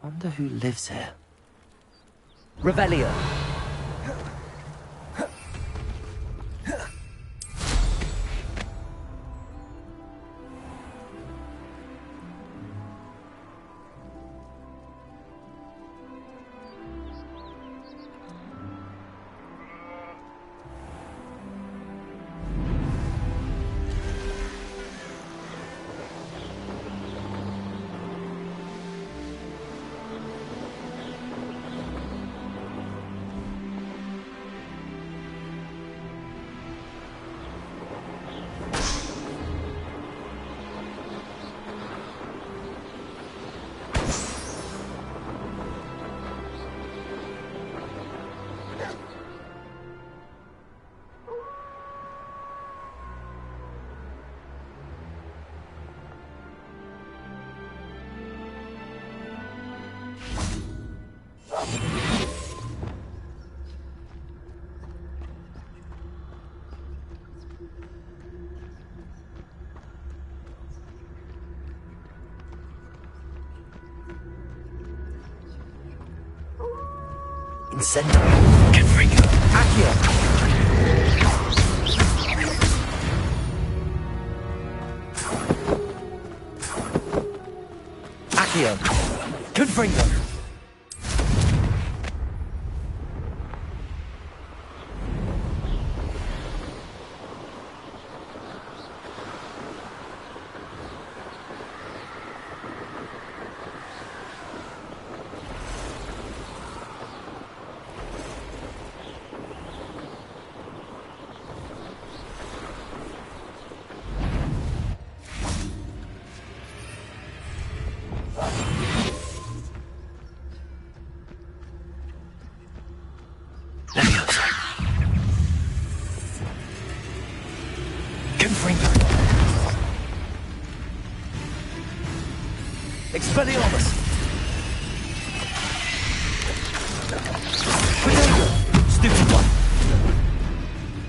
Wonder who lives here. Revelio. Incendio. Confringo. Accio. Accio. Confringo. Expelliarmus! Stupid one!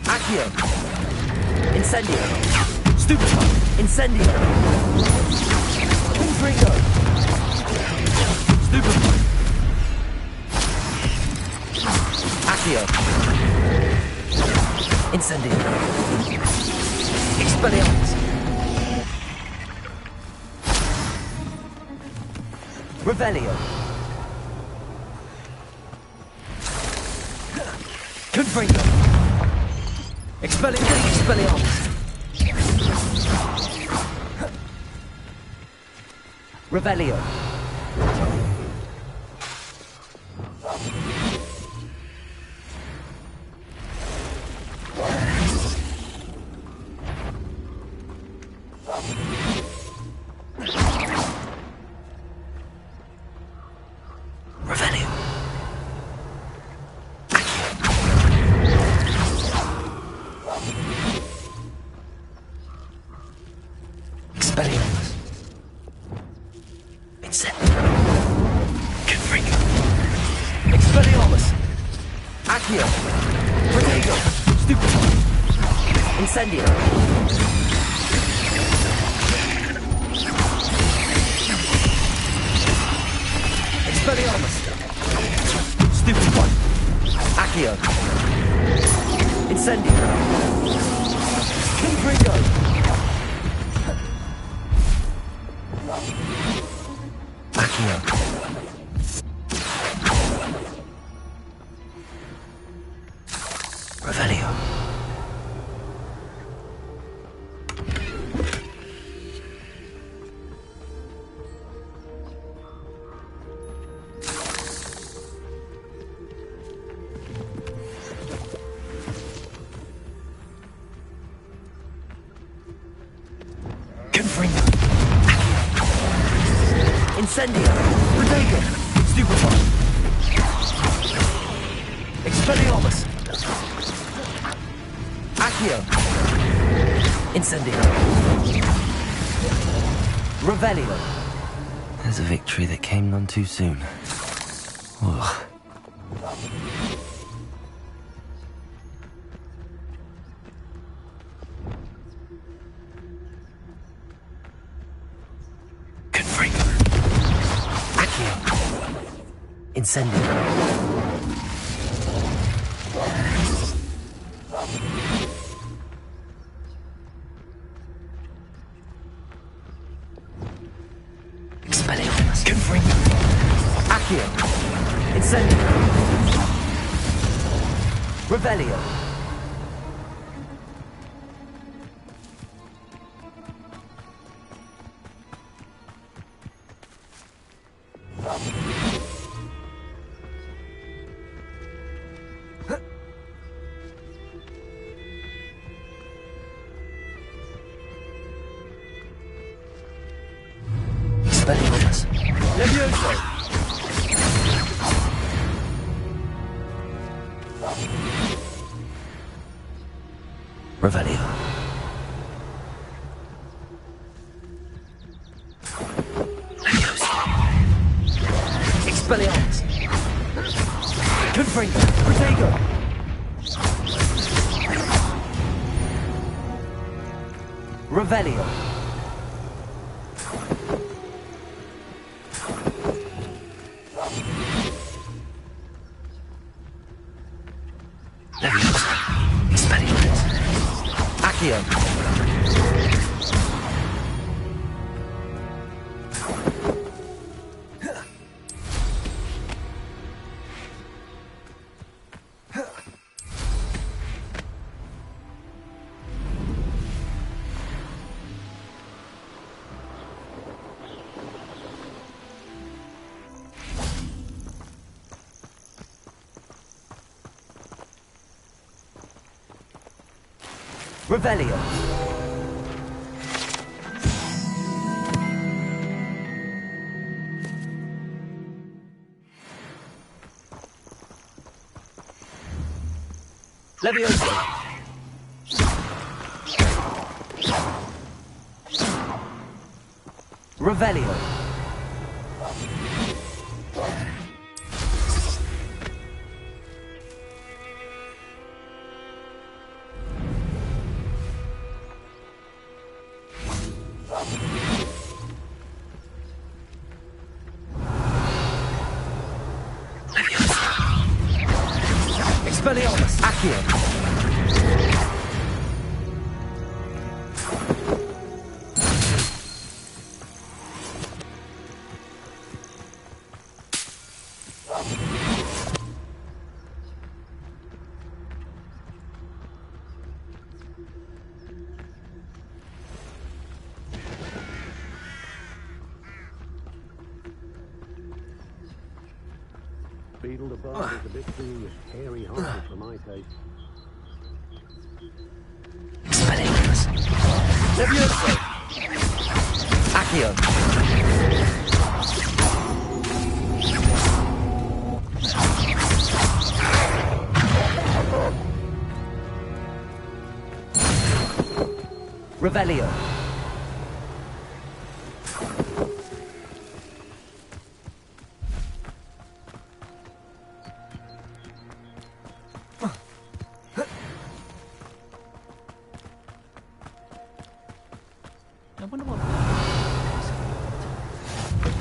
Accio! Incendio! Stupid one! Incendio! Confringo! Stupid one! Accio! Incendio! Expelliarmus! Revelio. Confringo. Expelliarmus. Revelio. Incendio. Expelliarmus. Stupid one. Accio. Incendio. Confringo. Accio. Revelio. Incendio! Bodega! Stupid one! Expelliarmus! Accio! Incendio! Revelio! There's a victory that came none too soon. Ugh. Confringo. Accio. Incendio. Expelliarmus. Confringo. Accio. Incendio. Revelio. Expelliarmus. Levioso. Revelio. Levioso. Expelliarmus. Confringo. Protego. Revelio. Levioso. Expelliarmus. Accio. Revelio. Levioso. Revelio. Expelliarmus. Accio. Beetle above is a bit too hairy-hearted for my taste. Expelliarmus. Levioso. Accio. Revelio. I wonder what.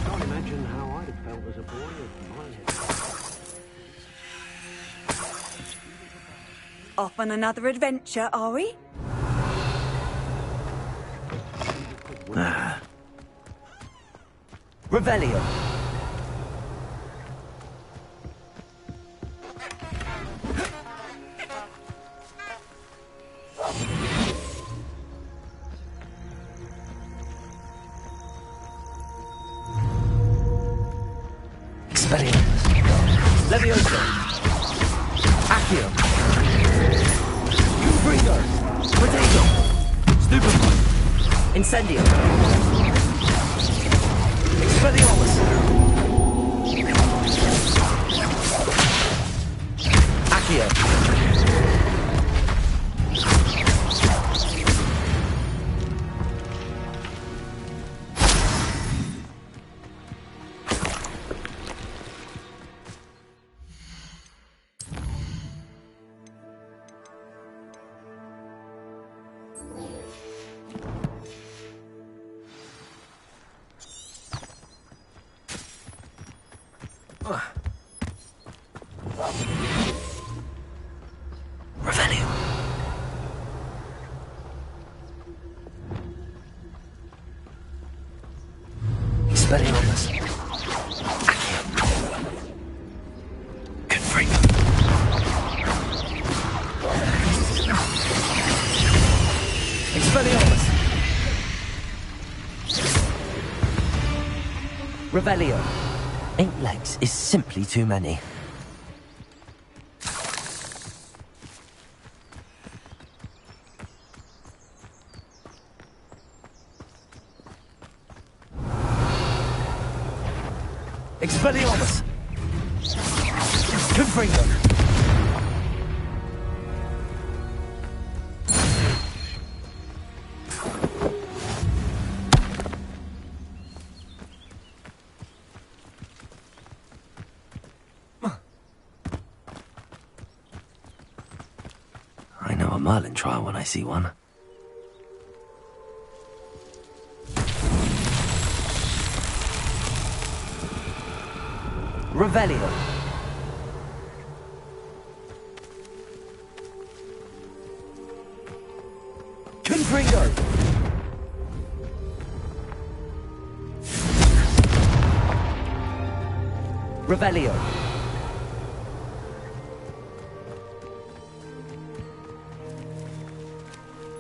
Can't imagine how I'd have felt as a boy if mine had. Off on another adventure, are we? Revelio. Expelliarmus. Levioso. Accio. Confringo. Protego. Stupefy. Incendio. Expelliarmus. Accio. Expelliarmus. Accio. Confringo. Expelliarmus. Revelio. 8 legs is simply too many. Expelliarmus. Confringo. I know a Merlin trial when I see one. Revelio. Confringo. Revelio.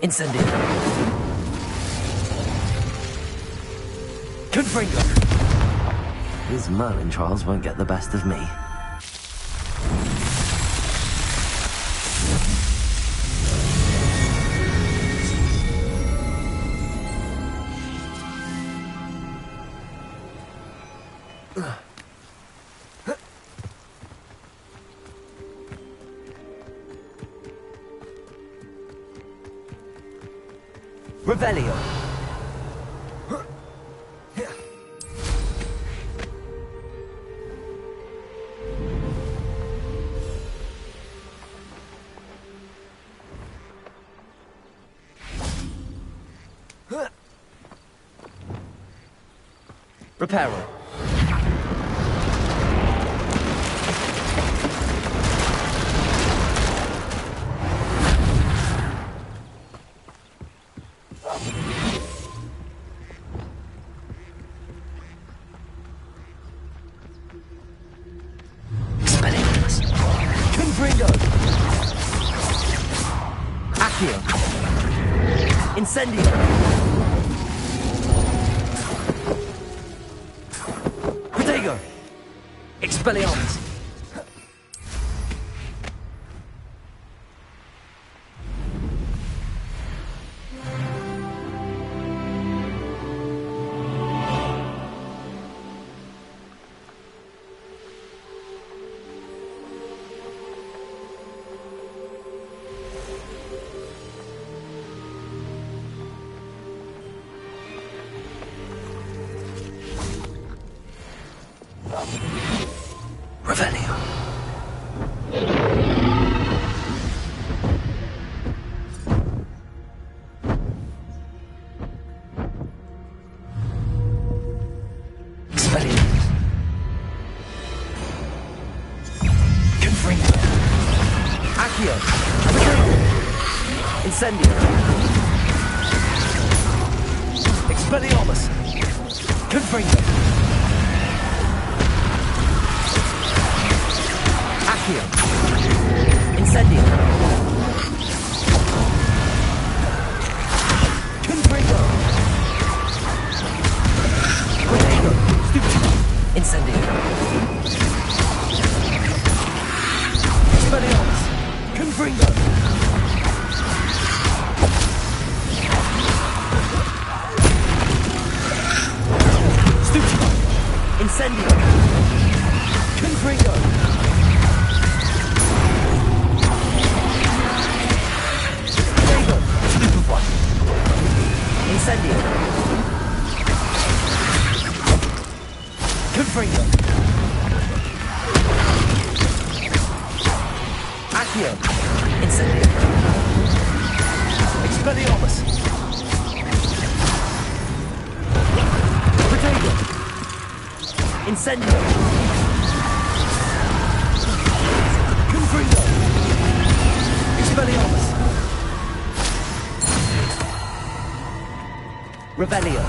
Incendio. Confringo. These Merlin trials won't get the best of me. Revelio. Reparo. Expelliarmus. Confringo. Accio. Incendio. Expelliarmus. Revelio. Expelliarmus. Confringo. Accio. Incendio. Expelliarmus. Confringo. Accio. Incendio. Confringo. Protego. Stupid. Incendio. Expelliarmus. Confringo. Stupid. Incendio. Confringo. Incendio. Confringo. Accio. Incendio. Expelliarmus. Protego. Incendio. Confringo. Expelliarmus. Revelio.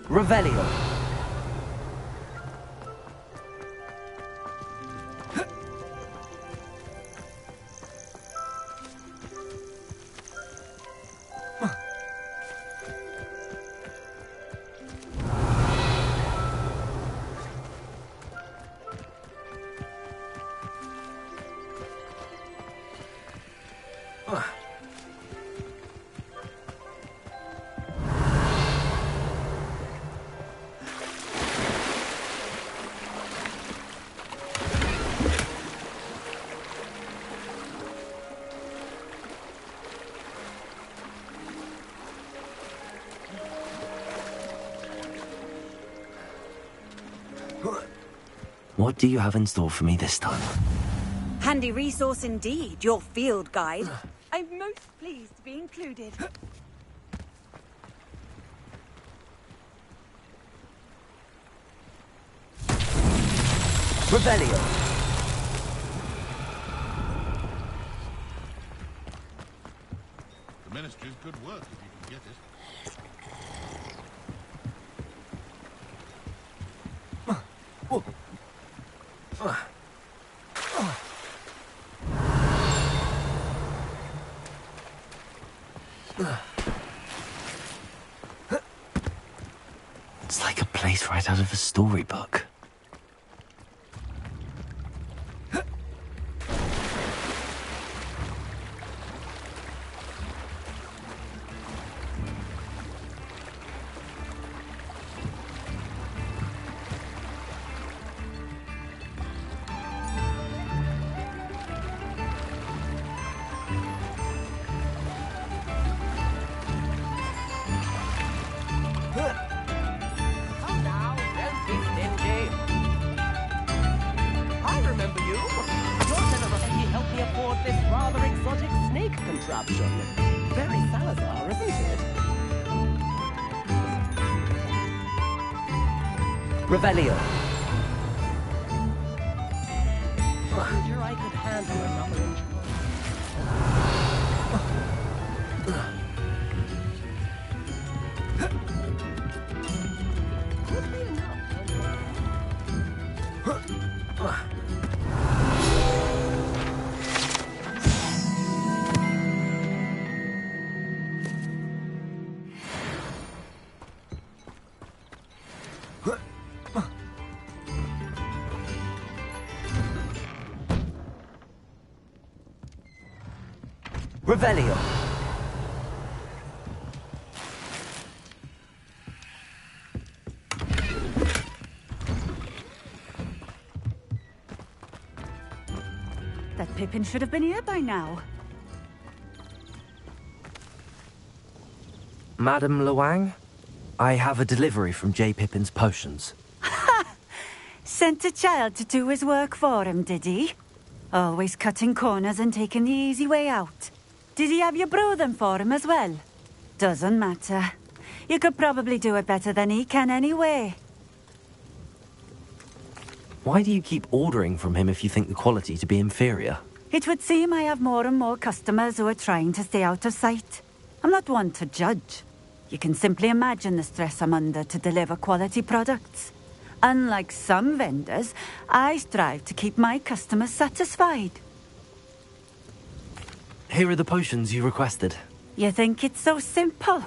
Revelio. What do you have in store for me this time? Handy resource indeed, your field guide. I'm most pleased to be included. Revelio. The Ministry's good work if you can get it. It's like a place right out of a storybook. Come now, don't be stingy. I remember you. Your generosity helped me afford this rather exotic snake contraption. Very Salazar, isn't it? Revelio. I'm sure I could handle another inch. Could be enough. Revelio. That Pippin should have been here by now. Madam Luang, I have a delivery from J. Pippin's potions. Sent a child to do his work for him, did he? Always cutting corners and taking the easy way out. Did he have you brew them for him as well? Doesn't matter. You could probably do it better than he can anyway. Why do you keep ordering from him if you think the quality to be inferior? It would seem I have more and more customers who are trying to stay out of sight. I'm not one to judge. You can simply imagine the stress I'm under to deliver quality products. Unlike some vendors, I strive to keep my customers satisfied. Here are the potions you requested. You think it's so simple?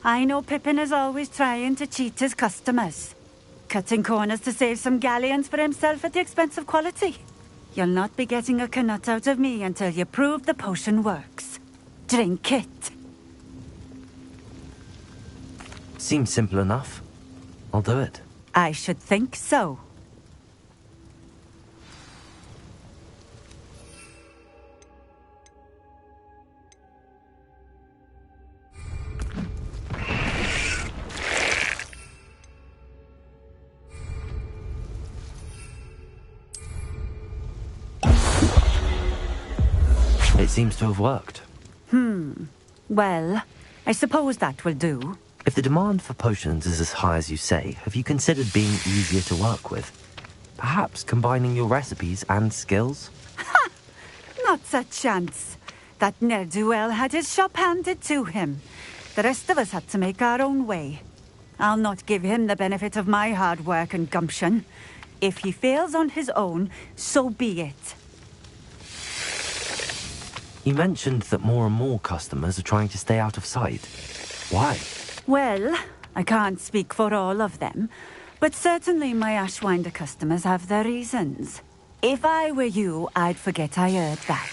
I know Pippin is always trying to cheat his customers. Cutting corners to save some galleons for himself at the expense of quality. You'll not be getting a canut out of me until you prove the potion works. Drink it. Seems simple enough. I'll do it. I should think so. It seems to have worked. Well, I suppose that will do. If the demand for potions is as high as you say, have you considered being easier to work with? Perhaps combining your recipes and skills? Not a chance. That ne'er-do-well had his shop handed to him. The rest of us had to make our own way. I'll not give him the benefit of my hard work and gumption. If he fails on his own, so be it. You mentioned that more and more customers are trying to stay out of sight. Why? Well, I can't speak for all of them, but certainly my Ashwinder customers have their reasons. If I were you, I'd forget I heard that.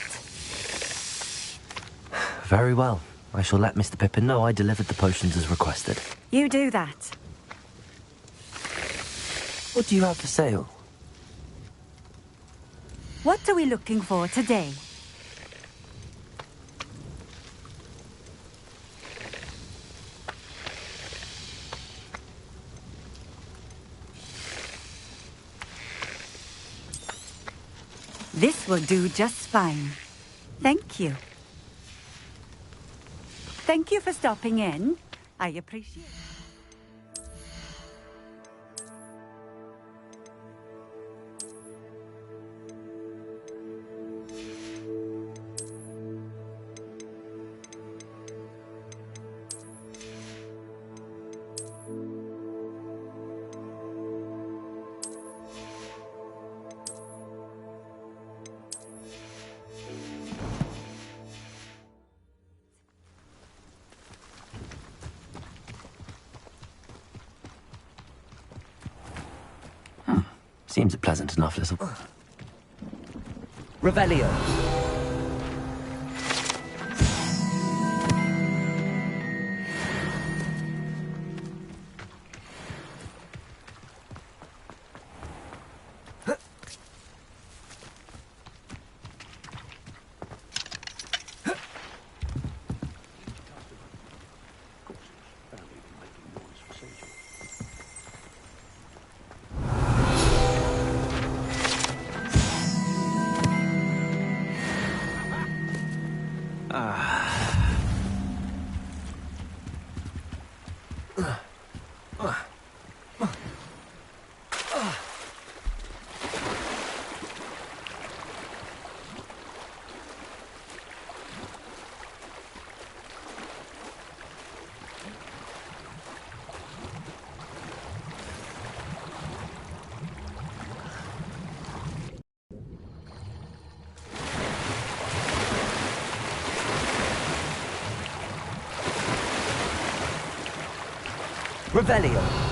Very well. I shall let Mr. Pippin know I delivered the potions as requested. You do that. What do you have for sale? What are we looking for today? This will do just fine. Thank you. Thank you for stopping in. I appreciate it. Seems a pleasant enough little... Revelio. Revelio.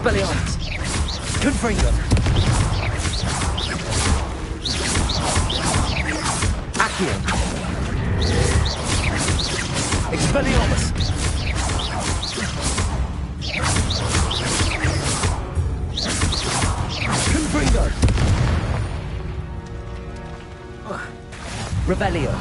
Expelliarmus. Confringo. Accio. Expelliarmus. Confringo. Revelio.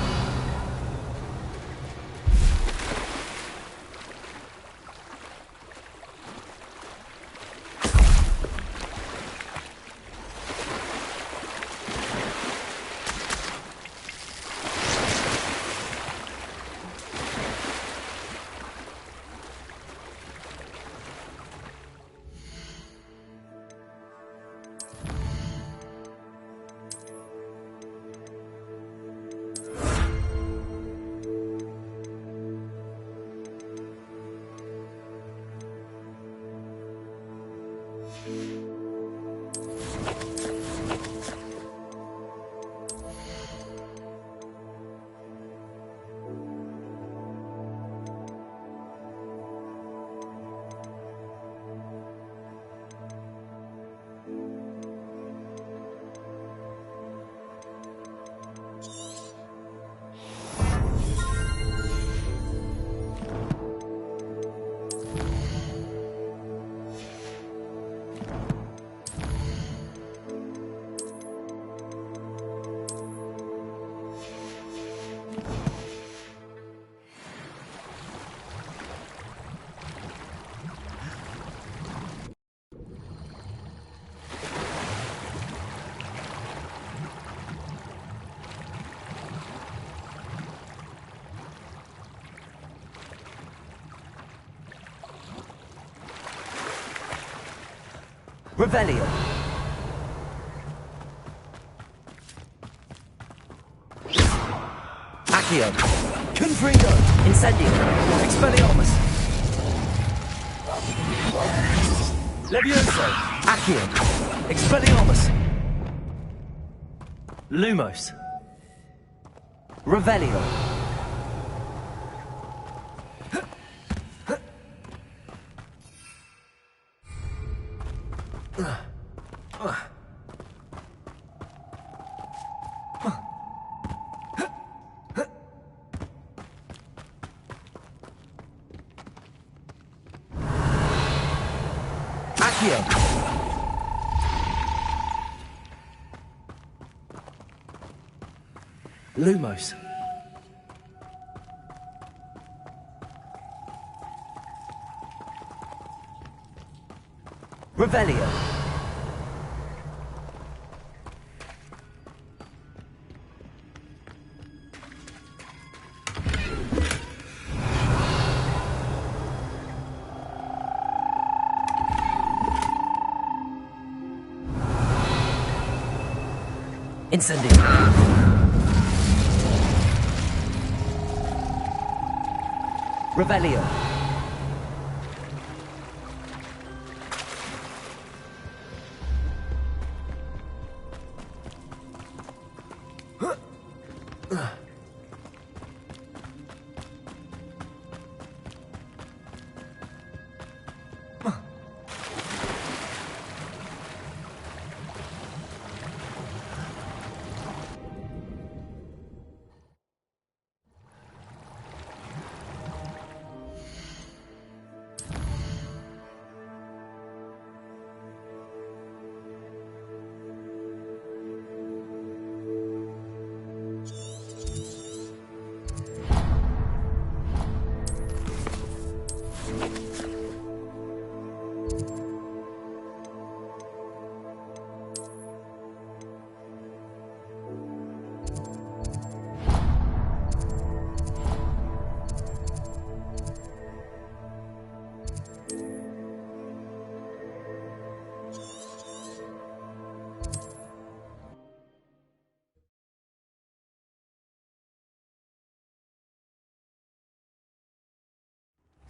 Revelio. Accio. Confringo. Incendio. Expelliarmus. Levioso. Accio. Expelliarmus. Lumos. Revelio. Accio. Lumos. Revelio. Incendio. Revelio.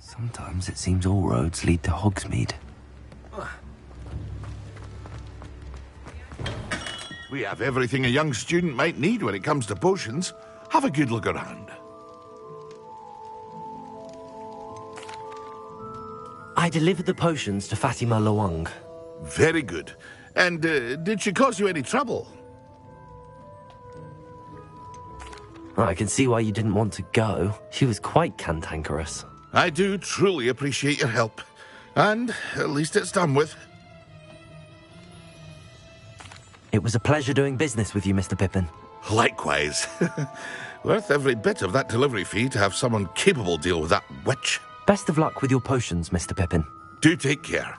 Sometimes it seems all roads lead to Hogsmeade. We have everything a young student might need when it comes to potions. Have a good look around. I delivered the potions to Fatima Lawang. Very good. And did she cause you any trouble? I can see why you didn't want to go. She was quite cantankerous. I do truly appreciate your help. And at least it's done with. It was a pleasure doing business with you, Mr. Pippin. Likewise. Worth every bit of that delivery fee to have someone capable deal with that witch. Best of luck with your potions, Mr. Pippin. Do take care.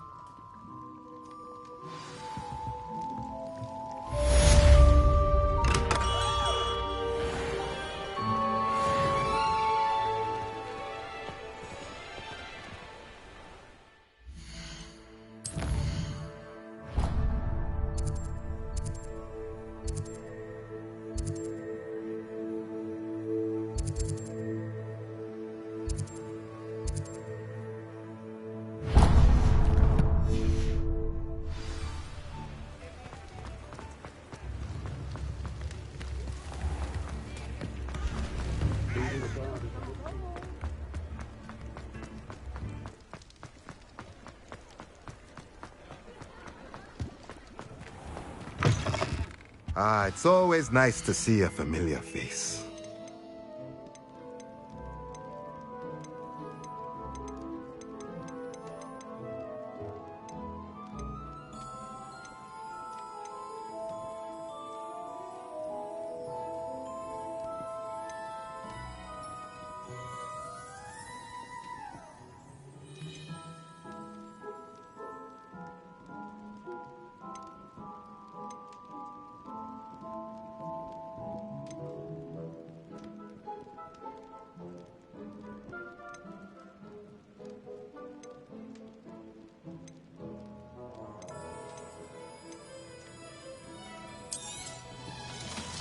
Ah, it's always nice to see a familiar face.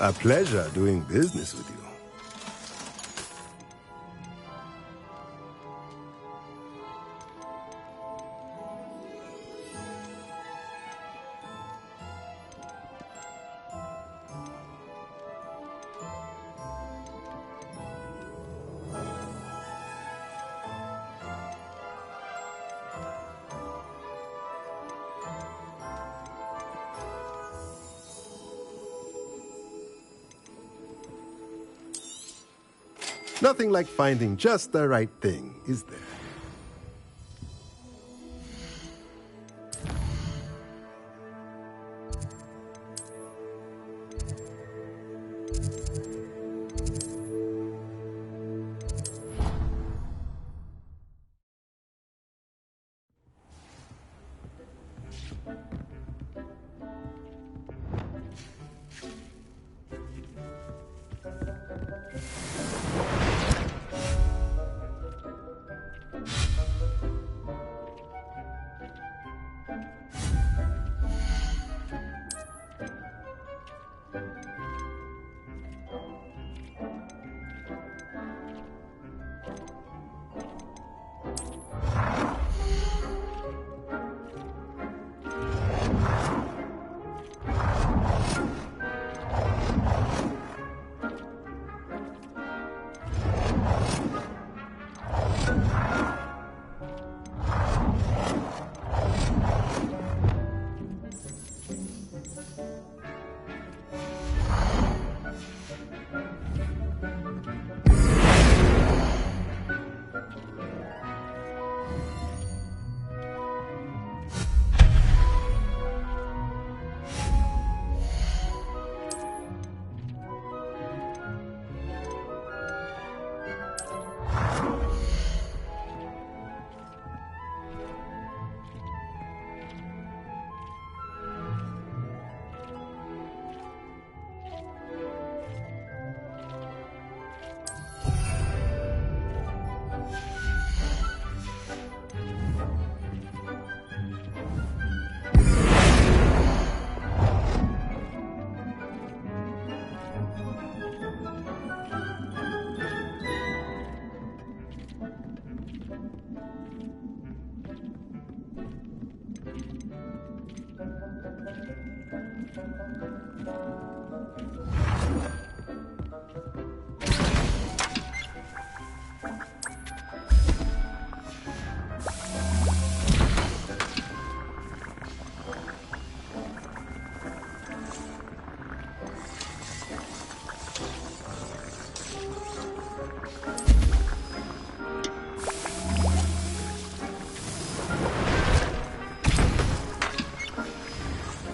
A pleasure doing business with you. Nothing like finding just the right thing, is there?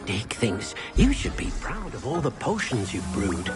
Dick thinks you should be proud of all the potions you've brewed.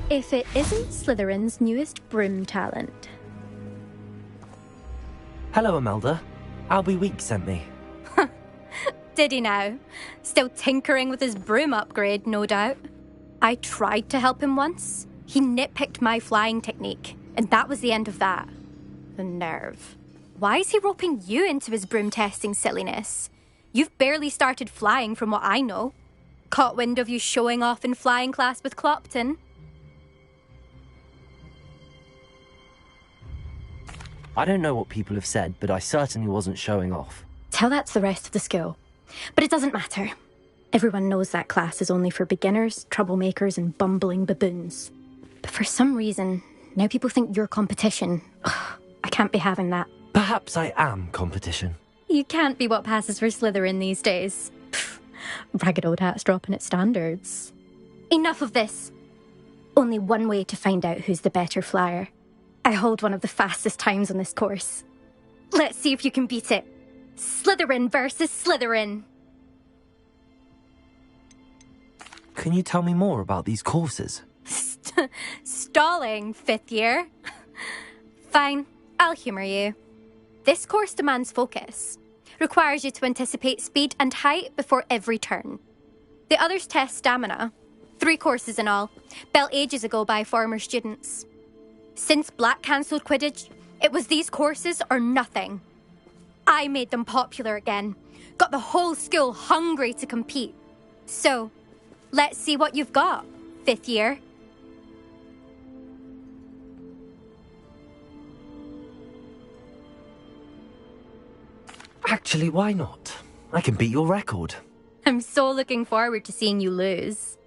If it isn't Slytherin's newest broom talent. Hello, Imelda. Albie Week sent me. Did he now? Still tinkering with his broom upgrade, no doubt. I tried to help him once. He nitpicked my flying technique, and that was the end of that. The nerve. Why is he roping you into his broom testing silliness? You've barely started flying from what I know. Caught wind of you showing off in flying class with Clopton. I don't know what people have said, but I certainly wasn't showing off. Tell that to the rest of the school. But it doesn't matter. Everyone knows that class is only for beginners, troublemakers, and bumbling baboons. But for some reason, now people think you're competition. Ugh, I can't be having that. Perhaps I am competition. You can't be what passes for Slytherin these days. Pfft, ragged old hat's dropping its standards. Enough of this. Only one way to find out who's the better flyer. I hold one of the fastest times on this course. Let's see if you can beat it. Slytherin versus Slytherin. Can you tell me more about these courses? Stalling, 5th year. Fine, I'll humour you. This course demands focus. Requires you to anticipate speed and height before every turn. The others test stamina. 3 courses in all, built ages ago by former students. Since Black cancelled Quidditch, it was these courses or nothing. I made them popular again. Got the whole school hungry to compete. So, let's see what you've got, 5th year. Actually, why not? I can beat your record. I'm so looking forward to seeing you lose.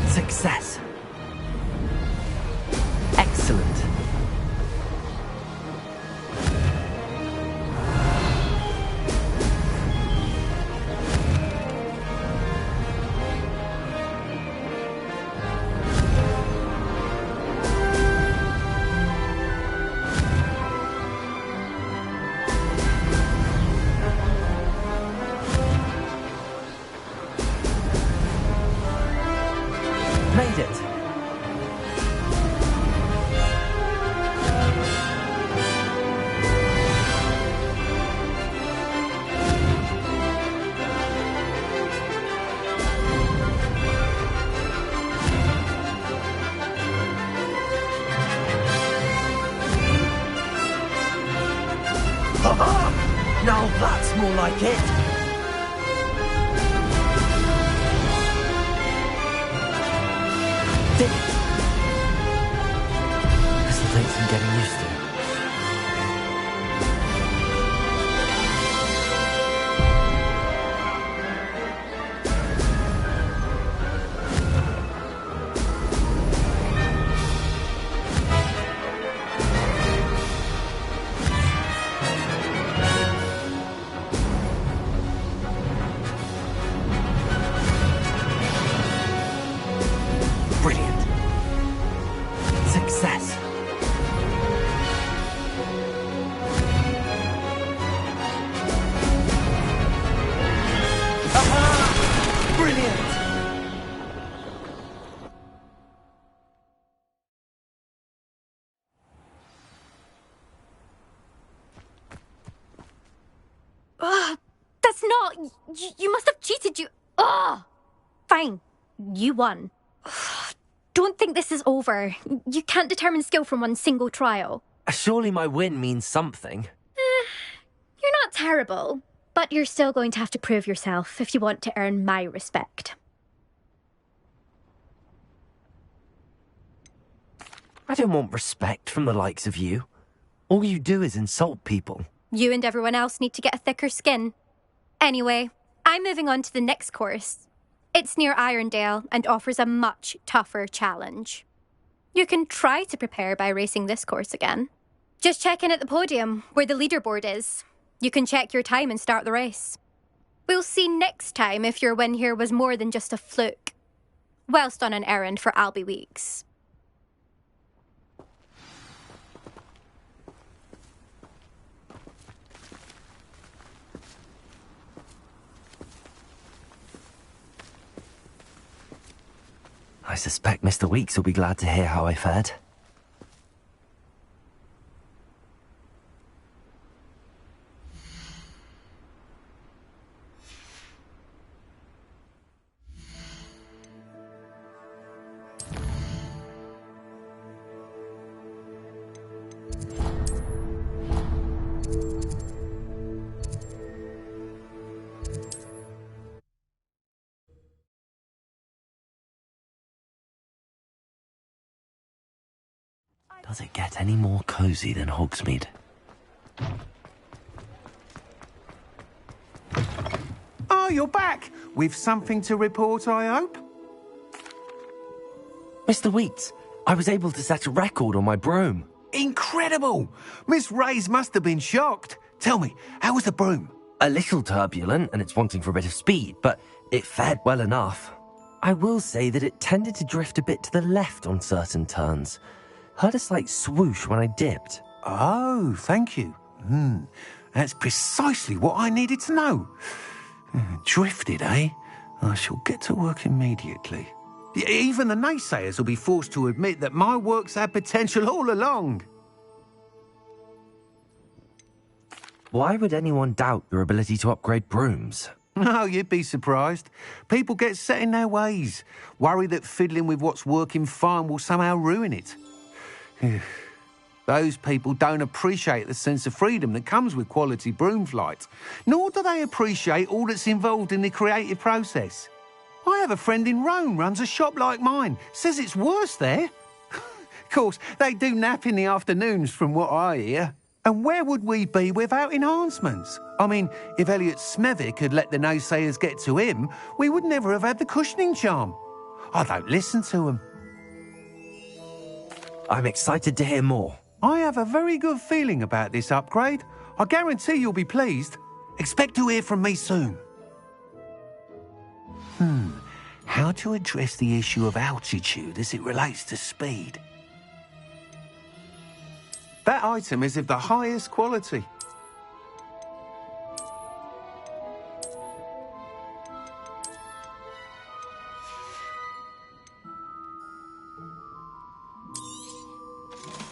Success. Excellent. Made it. Now that's more like it. Did it? This'll take some getting used to. Brilliant. Success. Aha! Brilliant. That's not... You must have cheated, you... Ugh! Fine. You won. Don't think this is over. You can't determine skill from one single trial. Surely my win means something. You're not terrible, but you're still going to have to prove yourself if you want to earn my respect. I don't want respect from the likes of you. All you do is insult people. You and everyone else need to get a thicker skin. Anyway, I'm moving on to the next course. It's near Irondale and offers a much tougher challenge. You can try to prepare by racing this course again. Just check in at the podium, where the leaderboard is. You can check your time and start the race. We'll see next time if your win here was more than just a fluke. Whilst on an errand for Albie Weeks. I suspect Mr. Weeks will be glad to hear how I fared. Does it get any more cozy than Hogsmeade? Oh, you're back! With something to report, I hope? Mr. Weeks, I was able to set a record on my broom. Incredible! Miss Reyes must have been shocked. Tell me, how was the broom? A little turbulent, and it's wanting for a bit of speed, but it fared well enough. I will say that it tended to drift a bit to the left on certain turns. Heard a slight swoosh when I dipped. Oh, thank you. That's precisely what I needed to know. Drifted, eh? I shall get to work immediately. Even the naysayers will be forced to admit that my work's had potential all along. Why would anyone doubt your ability to upgrade brooms? Oh, you'd be surprised. People get set in their ways, worry that fiddling with what's working fine will somehow ruin it. Those people don't appreciate the sense of freedom that comes with quality broom flight, nor do they appreciate all that's involved in the creative process. I have a friend in Rome runs a shop like mine, says it's worse there. Of course, they do nap in the afternoons from what I hear. And where would we be without enhancements? I mean, if Elliot Smethwick had let the naysayers get to him, we would never have had the cushioning charm. I don't listen to them. I'm excited to hear more. I have a very good feeling about this upgrade. I guarantee you'll be pleased. Expect to hear from me soon. How to address the issue of altitude as it relates to speed? That item is of the highest quality.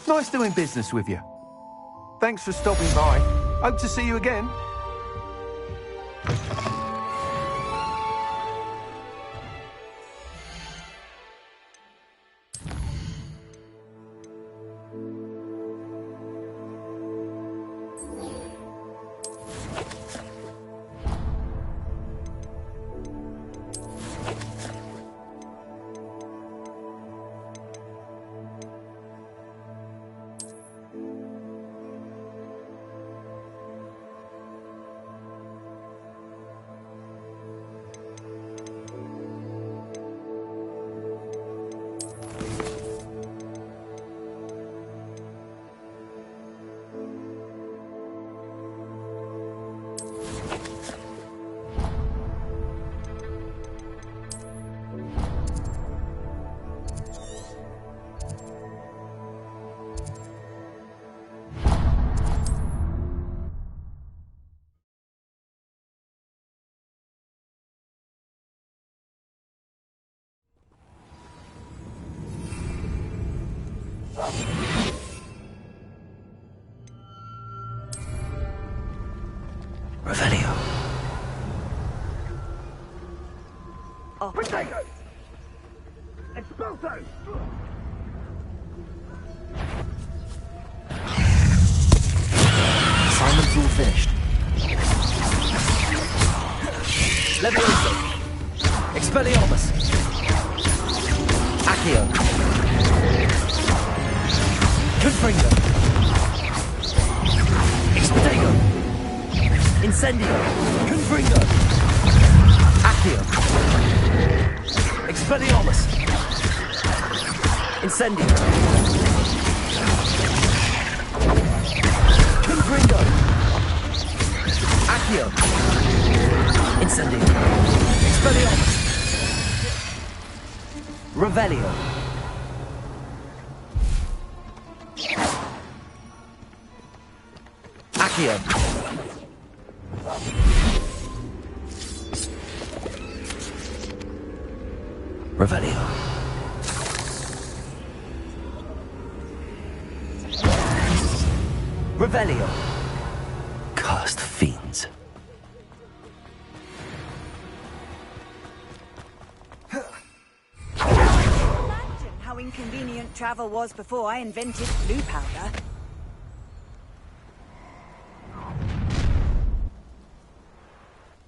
Nice doing business with you. Thanks for stopping by. Hope to see you again. Revelio. Potato! Expulso! Assignment's all finished. Levioso. Expelliarmus. Accio. Confringo. Expedego. Incendio. Confringo. Accio. Incendio. Confringo. Accio. Incendio. Expelliarmus. Revelio. Accio. Revelio. Revelio. Cursed fiends. Imagine how inconvenient travel was before I invented blue powder.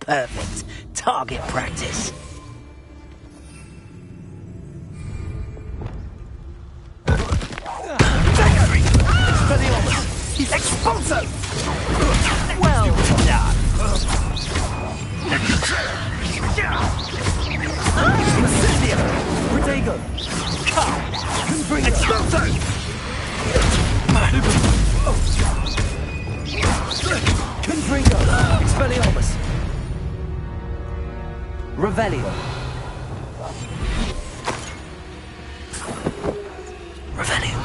Perfect. Target practice. Expulso! Well done. Incendio. Protego. Confringo. Expulso. Confringo. Expelliarmus. Revelio. Revelio.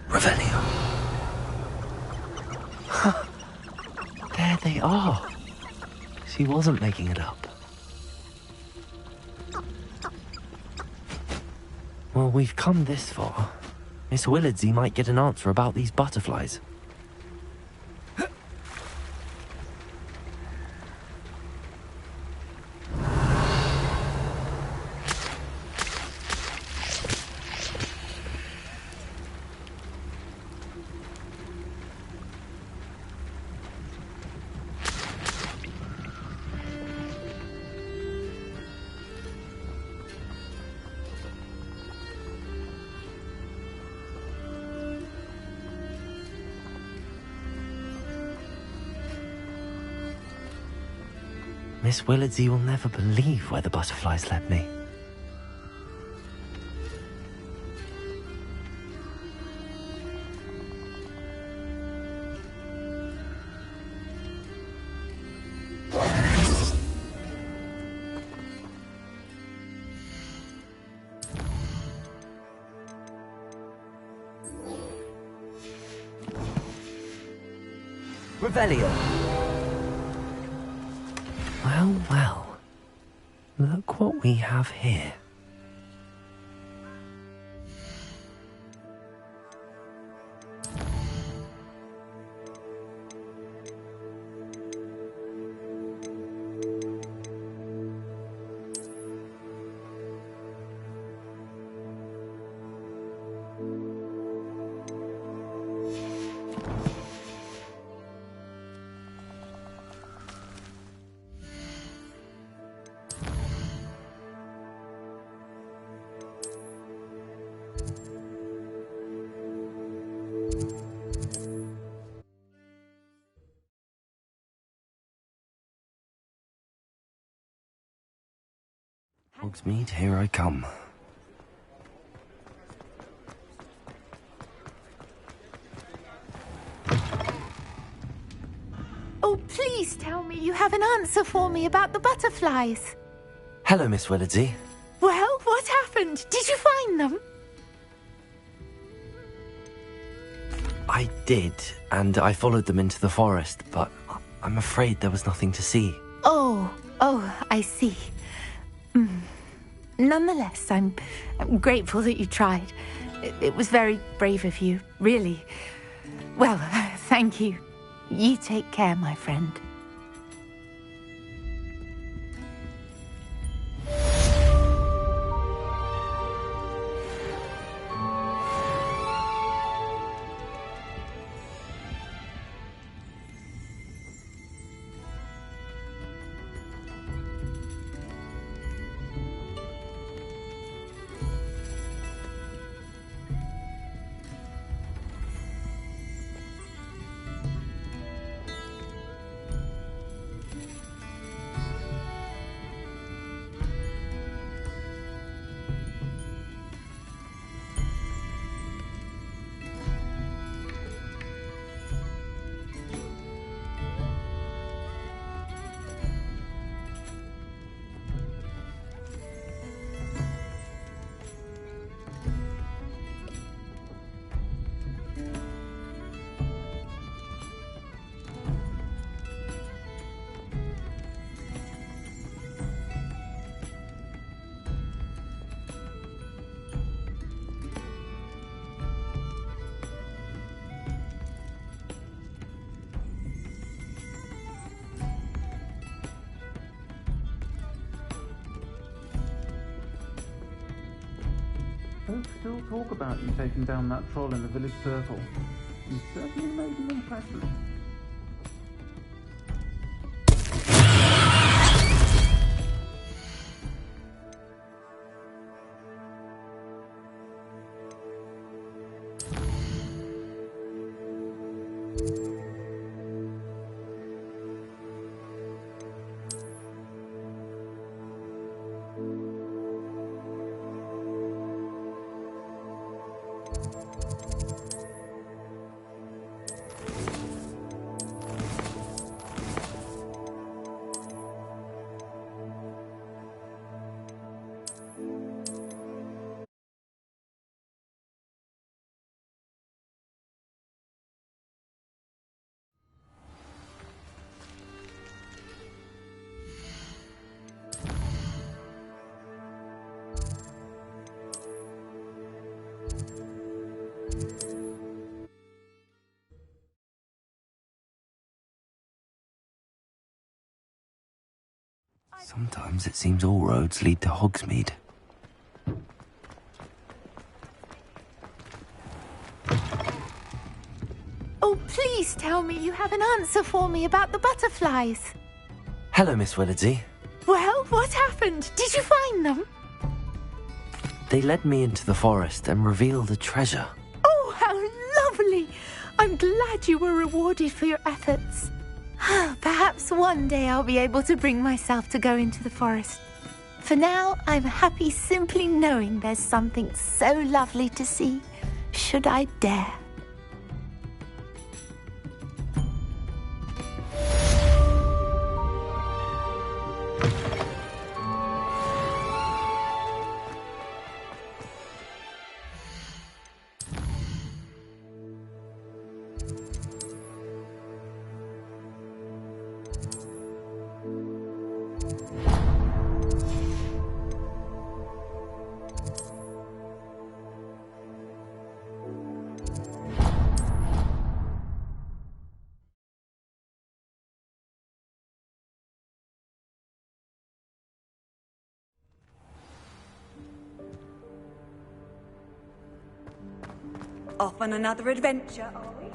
Revelio. There they are. She wasn't making it up. Well, we've come this far. Miss Willardsey might get an answer about these butterflies. Miss Willardsey will never believe where the butterflies led me. Revelio. Well, well. Look what we have here. Hogsmeade, here I come. Oh, please tell me you have an answer for me about the butterflies. Hello, Miss Willardsey. Well, what happened? Did you find them? I did, and I followed them into the forest, but I'm afraid there was nothing to see. Oh, I see. Nonetheless, I'm grateful that you tried. It was very brave of you, really. Well, thank you. You take care, my friend. Folks still talk about you taking down that troll in the village circle. You certainly made an impression. Sometimes it seems all roads lead to Hogsmeade. Oh, please tell me you have an answer for me about the butterflies. Hello, Miss Willardsey. Well, what happened? Did you find them? They led me into the forest and revealed a treasure. Oh, how lovely! I'm glad you were rewarded for your efforts. Perhaps one day I'll be able to bring myself to go into the forest. For now, I'm happy simply knowing there's something so lovely to see, should I dare. Off on another adventure, are we?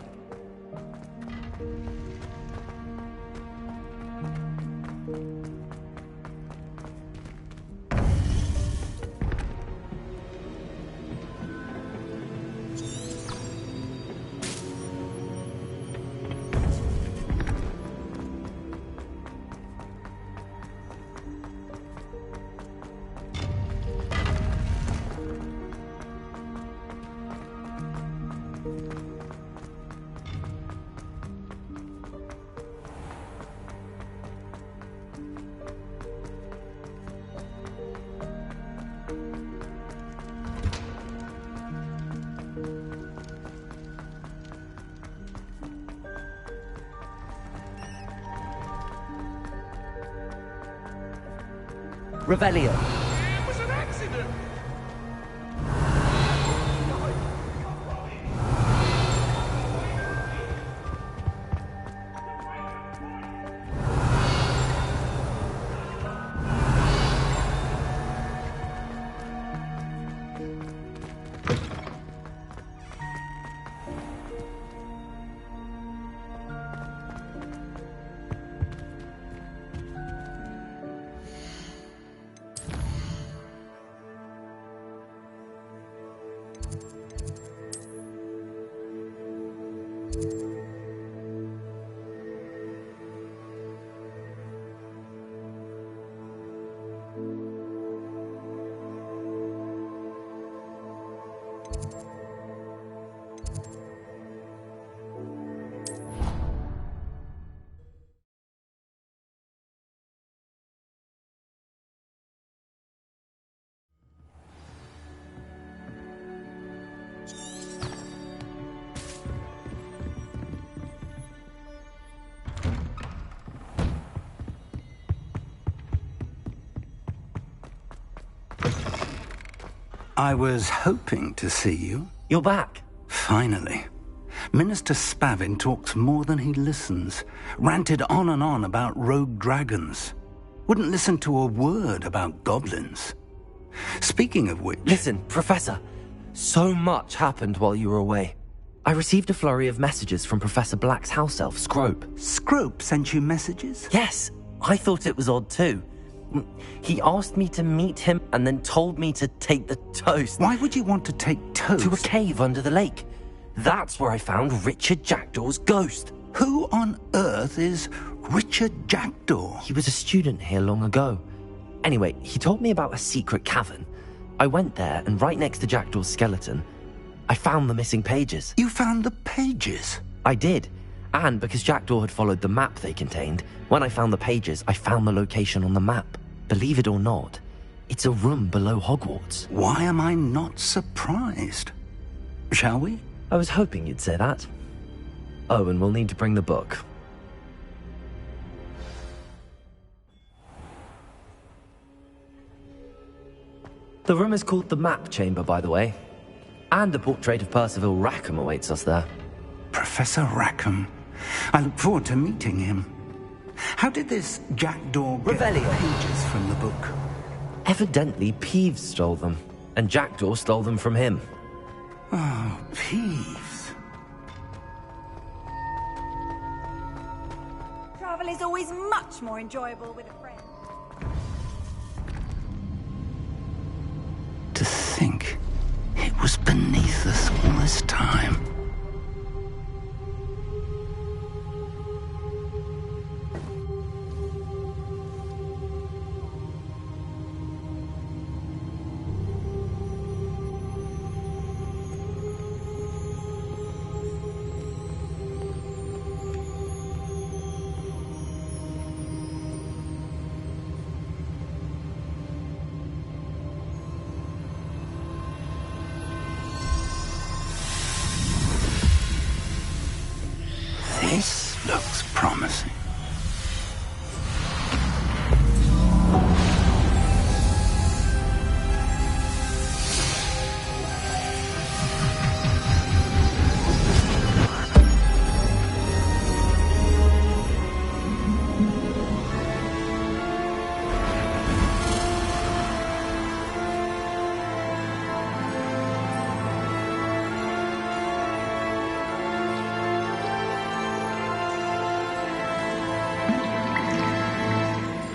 Revelio. It was an accident! I was hoping to see you. You're back. Finally. Minister Spavin talks more than he listens. Ranted on and on about rogue dragons. Wouldn't listen to a word about goblins. Speaking of which... Listen, Professor. So much happened while you were away. I received a flurry of messages from Professor Black's house elf, Scrope. Scrope sent you messages? Yes. I thought it was odd too. He asked me to meet him and then told me to take the toast. Why would you want to take toast? To a cave under the lake. That's where I found Richard Jackdaw's ghost. Who on earth is Richard Jackdaw? He was a student here long ago. Anyway, he told me about a secret cavern. I went there, and right next to Jackdaw's skeleton, I found the missing pages. You found the pages? I did. And because Jackdaw had followed the map they contained, when I found the pages, I found the location on the map. Believe it or not, it's a room below Hogwarts. Why am I not surprised? Shall we? I was hoping you'd say that. Oh, and we'll need to bring the book. The room is called the Map Chamber, by the way. And a portrait of Percival Rackham awaits us there. Professor Rackham. I look forward to meeting him. How did this Jackdaw get pages from the book? Evidently, Peeves stole them, and Jackdaw stole them from him. Oh, Peeves. Travel is always much more enjoyable with a friend. To think it was beneath us all this time. This looks promising.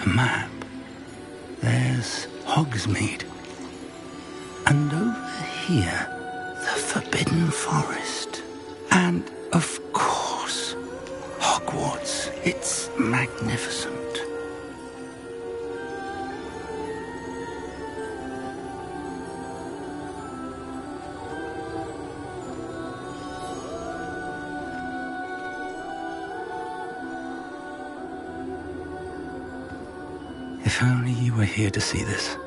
A map. There's Hogsmeade. And over here, the Forbidden Forest. And, of course, Hogwarts. It's magnificent. If only you were here to see this.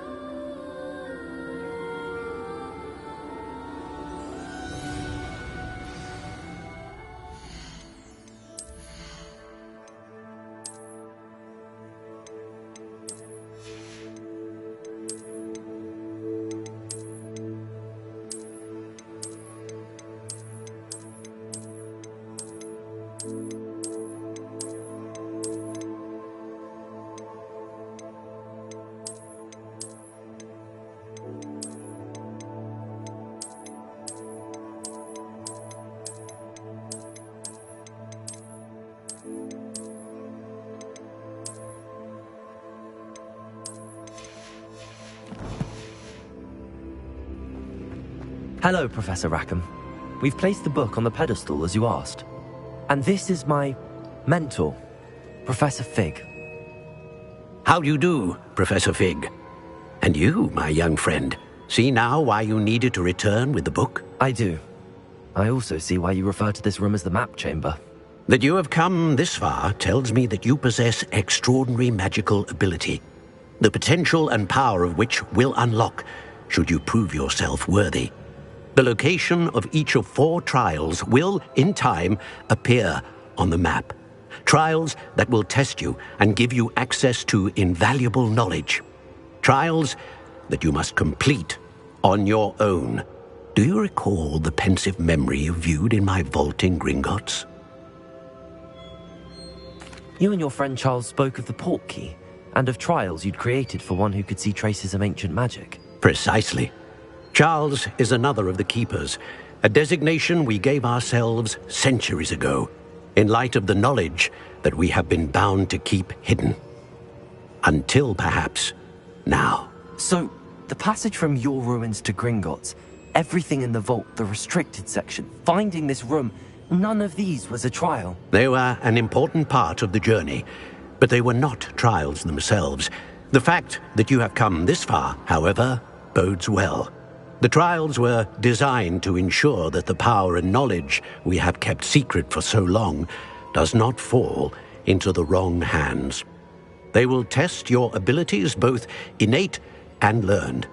Hello, Professor Rackham. We've placed the book on the pedestal as you asked. And this is my mentor, Professor Fig. How do you do, Professor Fig? And you, my young friend, see now why you needed to return with the book? I do. I also see why you refer to this room as the map chamber. That you have come this far tells me that you possess extraordinary magical ability, the potential and power of which will unlock should you prove yourself worthy. The location of each of 4 trials will, in time, appear on the map. Trials that will test you and give you access to invaluable knowledge. Trials that you must complete on your own. Do you recall the pensive memory you viewed in my vault in Gringotts? You and your friend Charles spoke of the port key, and of trials you'd created for one who could see traces of ancient magic. Precisely. Charles is another of the Keepers, a designation we gave ourselves centuries ago, in light of the knowledge that we have been bound to keep hidden. Until, perhaps, now. So, the passage from your ruins to Gringotts, everything in the vault, the restricted section, finding this room, none of these was a trial. They were an important part of the journey, but they were not trials themselves. The fact that you have come this far, however, bodes well. The trials were designed to ensure that the power and knowledge we have kept secret for so long does not fall into the wrong hands. They will test your abilities, both innate and learned.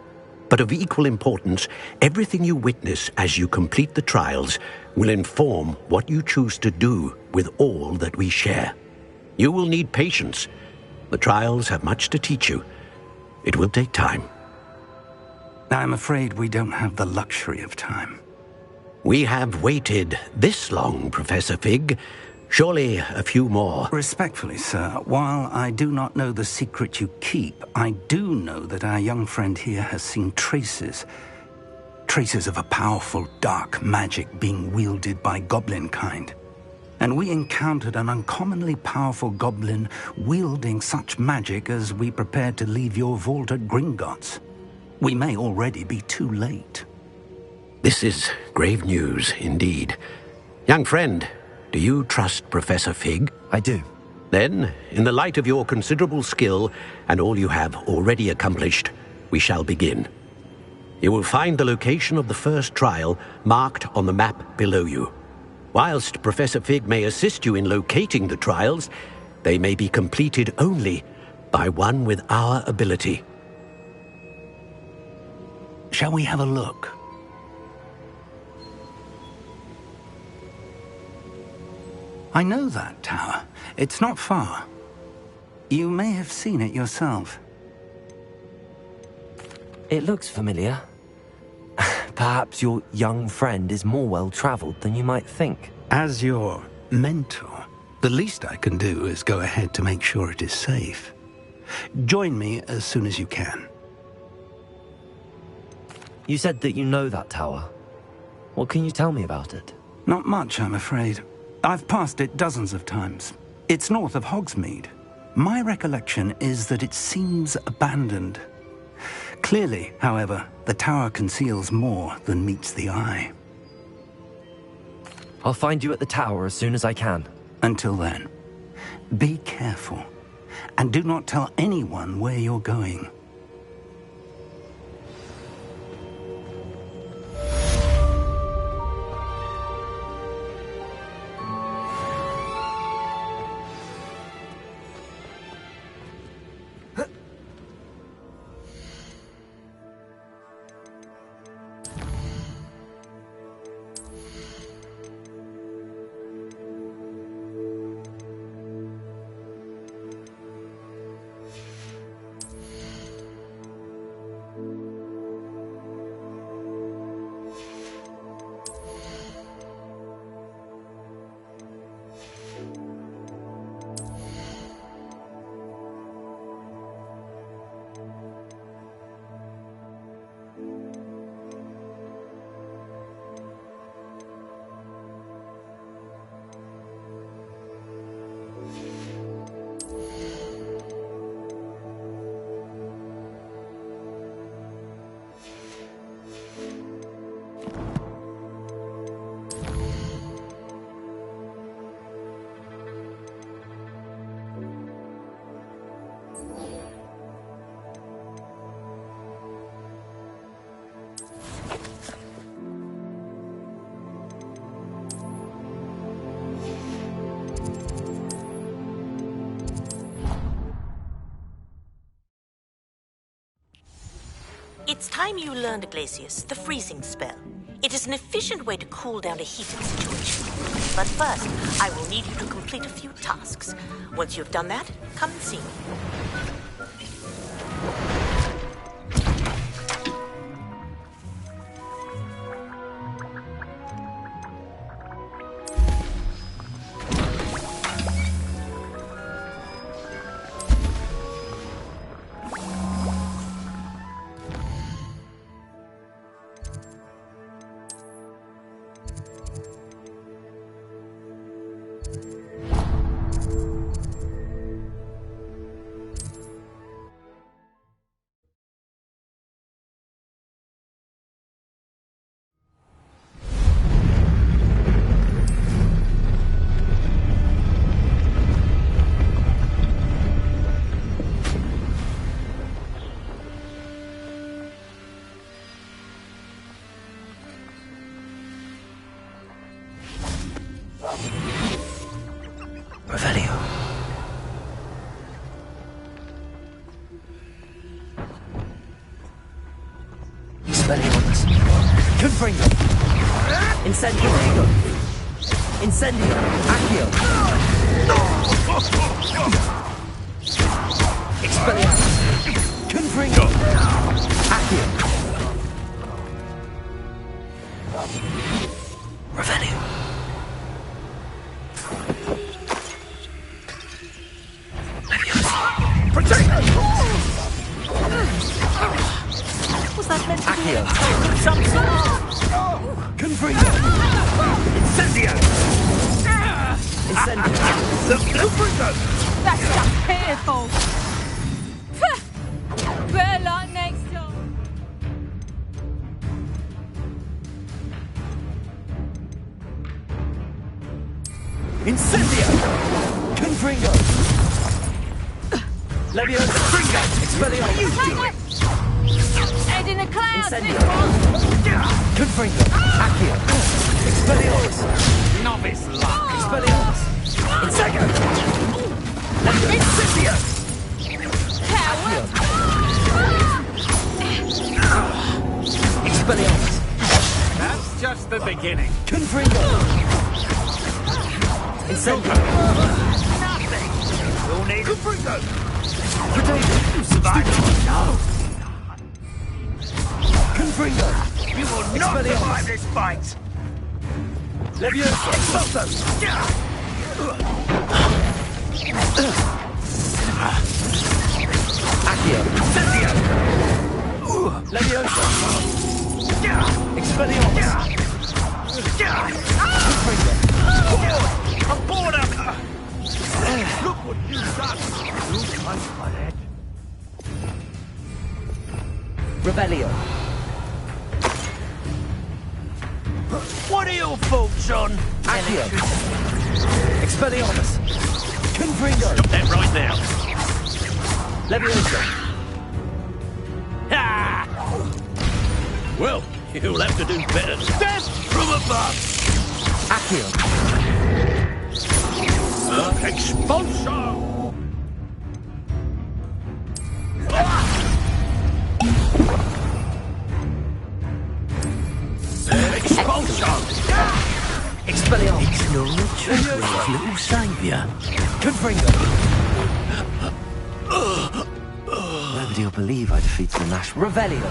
But of equal importance, everything you witness as you complete the trials will inform what you choose to do with all that we share. You will need patience. The trials have much to teach you. It will take time. I'm afraid we don't have the luxury of time. We have waited this long, Professor Fig. Surely a few more. Respectfully, sir, while I do not know the secret you keep, I do know that our young friend here has seen traces of a powerful dark magic being wielded by goblin kind. And we encountered an uncommonly powerful goblin wielding such magic as we prepared to leave your vault at Gringotts. We may already be too late. This is grave news, indeed. Young friend, do you trust Professor Fig? I do. Then, in the light of your considerable skill and all you have already accomplished, we shall begin. You will find the location of the first trial marked on the map below you. Whilst Professor Fig may assist you in locating the trials, they may be completed only by one with our ability. Shall we have a look? I know that tower. It's not far. You may have seen it yourself. It looks familiar. Perhaps your young friend is more well-traveled than you might think. As your mentor, the least I can do is go ahead to make sure it is safe. Join me as soon as you can. You said that you know that tower. What can you tell me about it? Not much, I'm afraid. I've passed it dozens of times. It's north of Hogsmeade. My recollection is that it seems abandoned. Clearly, however, the tower conceals more than meets the eye. I'll find you at the tower as soon as I can. Until then, be careful, and do not tell anyone where you're going. It's time you learned, Glacius, the freezing spell. It is an efficient way to cool down a heated situation. But first, I will need you to complete a few tasks. Once you've done that, come and see me. Revelio. Expelliarmus. Confringo. Incendio. Incendio. Accio. Expelliarmus. Confringo. Accio. Revelio. Was that meant to be Accio. an insult of some sort? Confringo. Incendio! Incendio. Confringo! That's just pitiful. Better luck next time. Incendio. Confringo. Leviosa. Expelliarmus. You do it. Head in the clouds. Incendio. Confringo. Accio. Expelliarmus. Novice luck. Expelliarmus. Incendio. Incendio. Coward. Expelliarmus. That's just the beginning. Confringo. Incendio. Nothing. You'll need Confringo. Potato. You survived. No. Confringo. You will not survive this fight. Leviosa. Expulso. Accio. Incendio. Leviosa. Expelliarmus. Confringo. I'm bored of it. Look what you've done. You touched my head. Revelio. What are your thoughts on Accio. Expelliarmus. Confringo. Stop that right now. Leviosa. Ha! Well, you'll have to do better. Death from above. Accio. Expulsion. Expulsion. Expelliarmus. It's no trick, little saviour. Confringo. Nobody will believe I defeated the Nash. Revelio.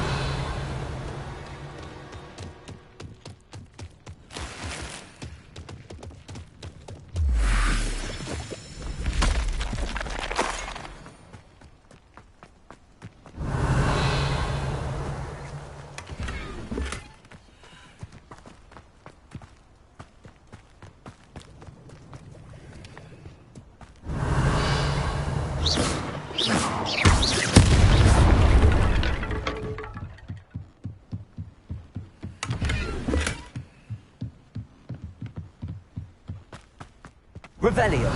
Revelio.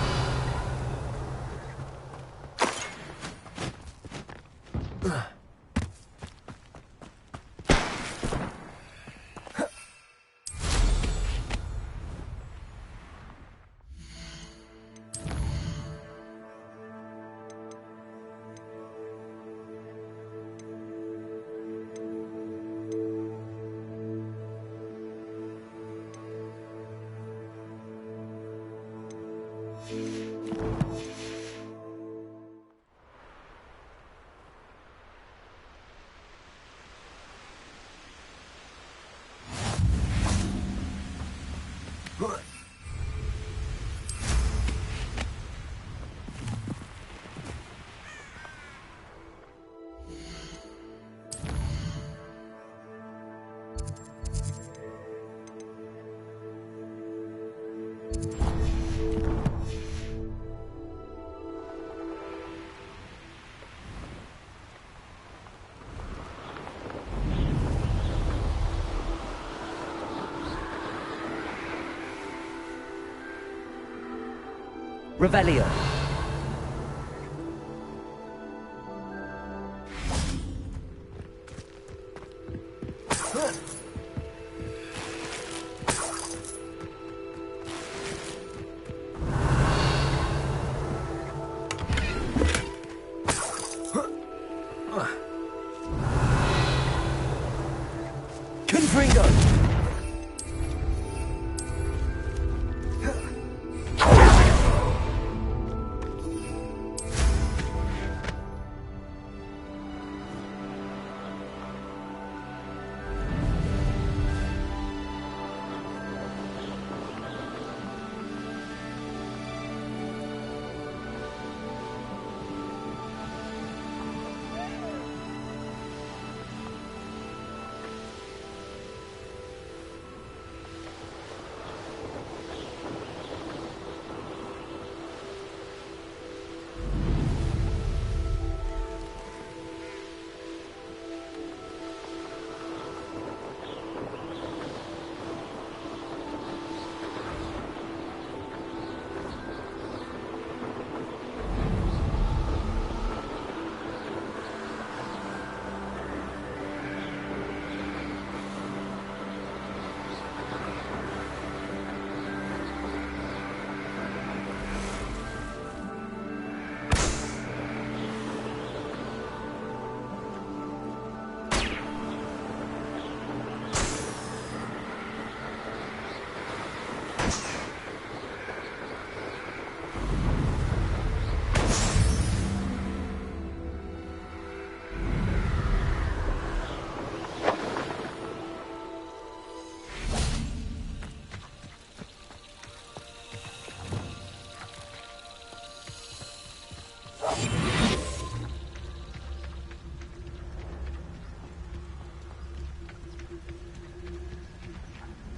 Revelio. Confringo.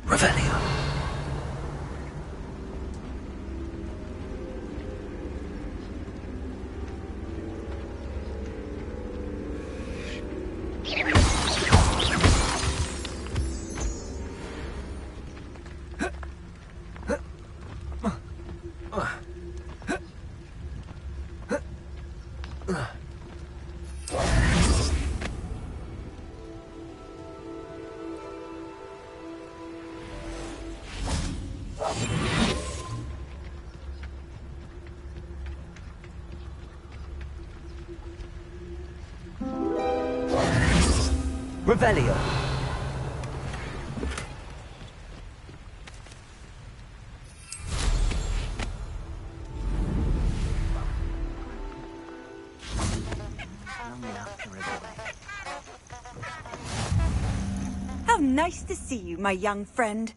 Revelio. Revelio. How nice to see you, my young friend.